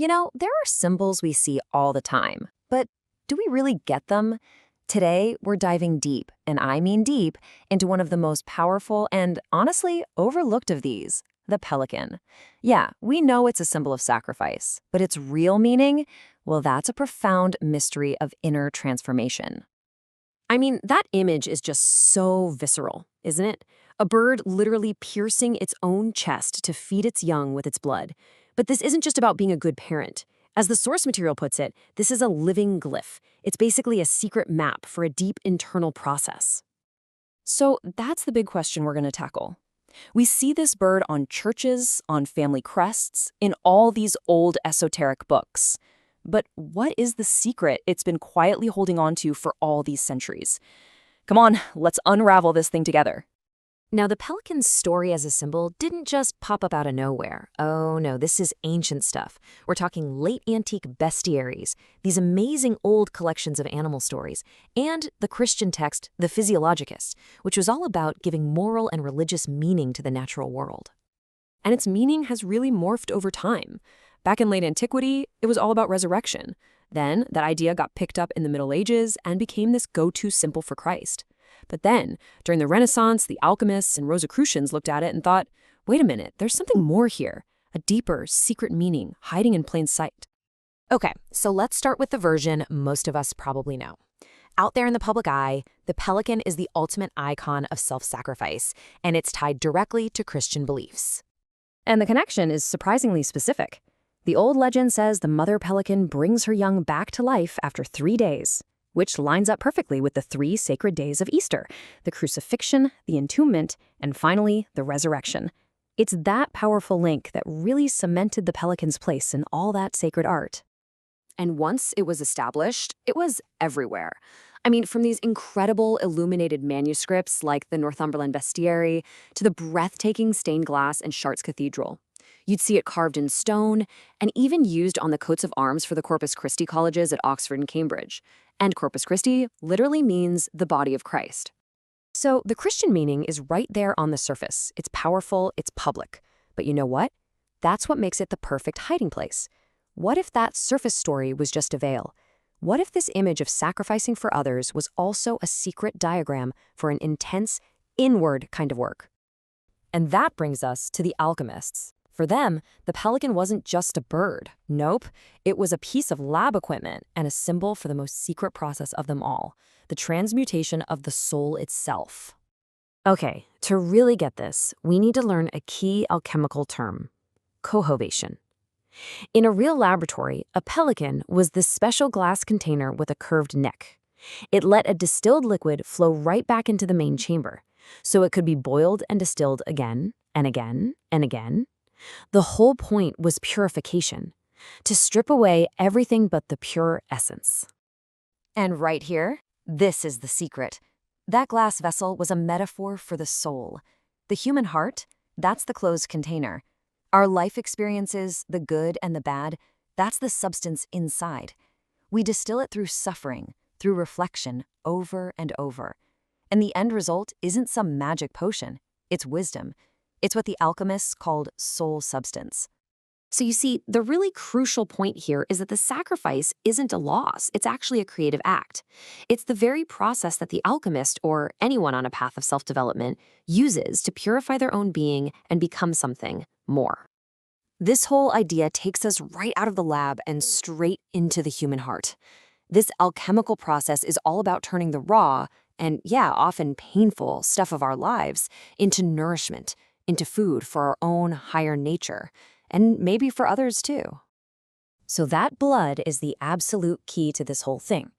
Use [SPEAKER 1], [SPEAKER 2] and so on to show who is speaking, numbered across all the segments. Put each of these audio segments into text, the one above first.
[SPEAKER 1] There are symbols we see all the time, but do we really get them? Today, we're diving deep, and I mean deep, into one of the most powerful and, honestly, overlooked of these, the pelican. Yeah, we know it's a symbol of sacrifice, but its real meaning? Well, that's a profound mystery of inner transformation.
[SPEAKER 2] I mean, that image is just so visceral, isn't it? A bird literally piercing its own chest to feed its young with its blood. But this isn't just about being a good parent. As the source material puts it, this is a living glyph. It's basically a secret map for a deep internal process. So that's the big question we're going to tackle. We see this bird on churches, on family crests, in all these old esoteric books. But what is the secret it's been quietly holding on to for all these centuries? Come on, let's unravel this thing together. Now, the pelican's story as a symbol didn't just pop up out of nowhere. Oh no, this is ancient stuff. We're talking late antique bestiaries, these amazing old collections of animal stories, and the Christian text, the Physiologicus, which was all about giving moral and religious meaning to the natural world. And its meaning has really morphed over time. Back in late antiquity, it was all about resurrection. Then, that idea got picked up in the Middle Ages and became this go-to symbol for Christ. But then, during the Renaissance, the alchemists and Rosicrucians looked at it and thought, wait a minute, there's something more here, a deeper, secret meaning hiding in plain sight. Okay, so let's start with the version most of us probably know. Out there in the public eye, the pelican is the ultimate icon of self-sacrifice, and it's tied directly to Christian beliefs. And the connection is surprisingly specific. The old legend says the mother pelican brings her young back to life after 3 days, which lines up perfectly with the 3 sacred days of Easter, the crucifixion, the entombment, and finally, the resurrection. It's that powerful link that really cemented the pelican's place in all that sacred art. And once it was established, it was everywhere. I mean, from these incredible illuminated manuscripts like the Northumberland Bestiary to the breathtaking stained glass in Chartres Cathedral. You'd see it carved in stone and even used on the coats of arms for the Corpus Christi colleges at Oxford and Cambridge. And Corpus Christi literally means the body of Christ. So the Christian meaning is right there on the surface. It's powerful, it's public. But you know what? That's what makes it the perfect hiding place. What if that surface story was just a veil? What if this image of sacrificing for others was also a secret diagram for an intense, inward kind of work? And that brings us to the alchemists. For them, the pelican wasn't just a bird. Nope, it was a piece of lab equipment and a symbol for the most secret process of them all, the transmutation of the soul itself. Okay, to really get this, we need to learn a key alchemical term, cohovation. In a real laboratory, a pelican was this special glass container with a curved neck. It let a distilled liquid flow right back into the main chamber, so it could be boiled and distilled again and again and again. The whole point was purification, to strip away everything but the pure essence. And right here, this is the secret. That glass vessel was a metaphor for the soul. The human heart, that's the closed container. Our life experiences, the good and the bad, that's the substance inside. We distill it through suffering, through reflection, over and over. And the end result isn't some magic potion, it's wisdom. It's what the alchemists called soul substance. So you see, the really crucial point here is that the sacrifice isn't a loss, it's actually a creative act. It's the very process that the alchemist, or anyone on a path of self-development, uses to purify their own being and become something more. This whole idea takes us right out of the lab and straight into the human heart. This alchemical process is all about turning the raw, and often painful stuff of our lives into nourishment, into food for our own higher nature, and maybe for others too. So that blood is the absolute key to this whole thing.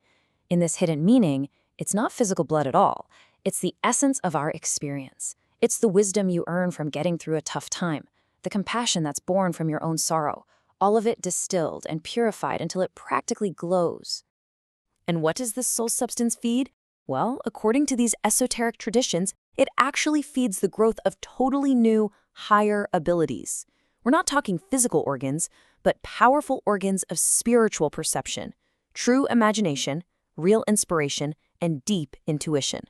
[SPEAKER 2] In this hidden meaning, it's not physical blood at all. It's the essence of our experience. It's the wisdom you earn from getting through a tough time, the compassion that's born from your own sorrow, all of it distilled and purified until it practically glows. And what does this soul substance feed? Well, according to these esoteric traditions, it actually feeds the growth of totally new, higher abilities. We're not talking physical organs, but powerful organs of spiritual perception, true imagination, real inspiration, and deep intuition.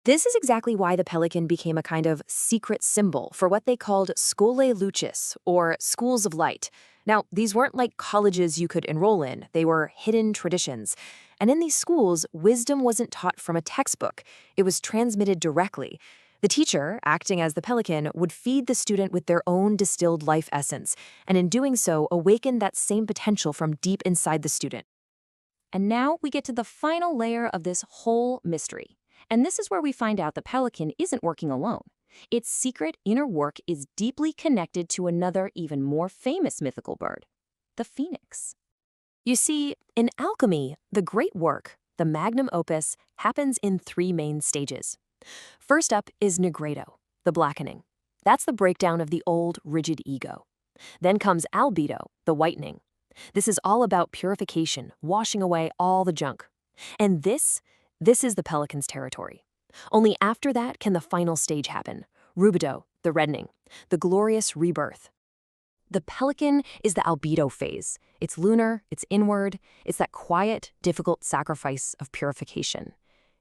[SPEAKER 2] This is exactly why the pelican became a kind of secret symbol for what they called scholae lucis, or schools of light, Now, these weren't like colleges you could enroll in, they were hidden traditions. And in these schools, wisdom wasn't taught from a textbook, it was transmitted directly. The teacher, acting as the pelican, would feed the student with their own distilled life essence, and in doing so, awaken that same potential from deep inside the student.
[SPEAKER 1] And now we get to the final layer of this whole mystery. And this is where we find out the pelican isn't working alone. Its secret inner work is deeply connected to another, even more famous mythical bird, the phoenix.
[SPEAKER 2] You see, in alchemy, the great work, the magnum opus, happens in 3 main stages. First up is Negredo, the blackening. That's the breakdown of the old, rigid ego. Then comes Albedo, the whitening. This is all about purification, washing away all the junk. And this is the pelican's territory. Only after that can the final stage happen, Rubedo, the reddening, the glorious rebirth. The pelican is the albedo phase. It's lunar, it's inward, it's that quiet, difficult sacrifice of purification.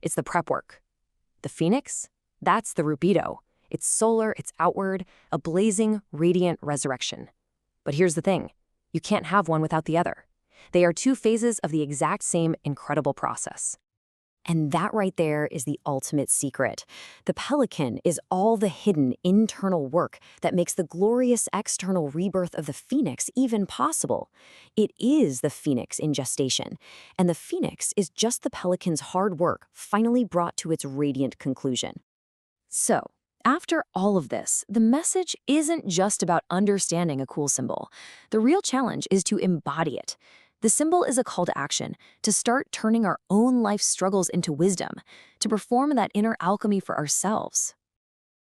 [SPEAKER 2] It's the prep work. The phoenix? That's the rubedo. It's solar, it's outward, a blazing, radiant resurrection. But here's the thing. You can't have one without the other. They are 2 phases of the exact same incredible process. And that right there is the ultimate secret. The pelican is all the hidden internal work that makes the glorious external rebirth of the phoenix even possible. It is the phoenix in gestation, and the phoenix is just the pelican's hard work finally brought to its radiant conclusion. So, after all of this, the message isn't just about understanding a cool symbol. The real challenge is to embody it. The symbol is a call to action, to start turning our own life struggles into wisdom, to perform that inner alchemy for ourselves.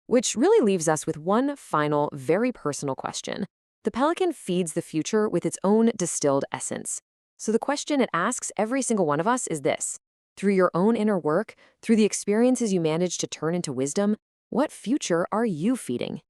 [SPEAKER 2] Which really leaves us with one final, very personal question. The pelican feeds the future with its own distilled essence. So the question it asks every single one of us is this. Through your own inner work, through the experiences you manage to turn into wisdom, what future are you feeding?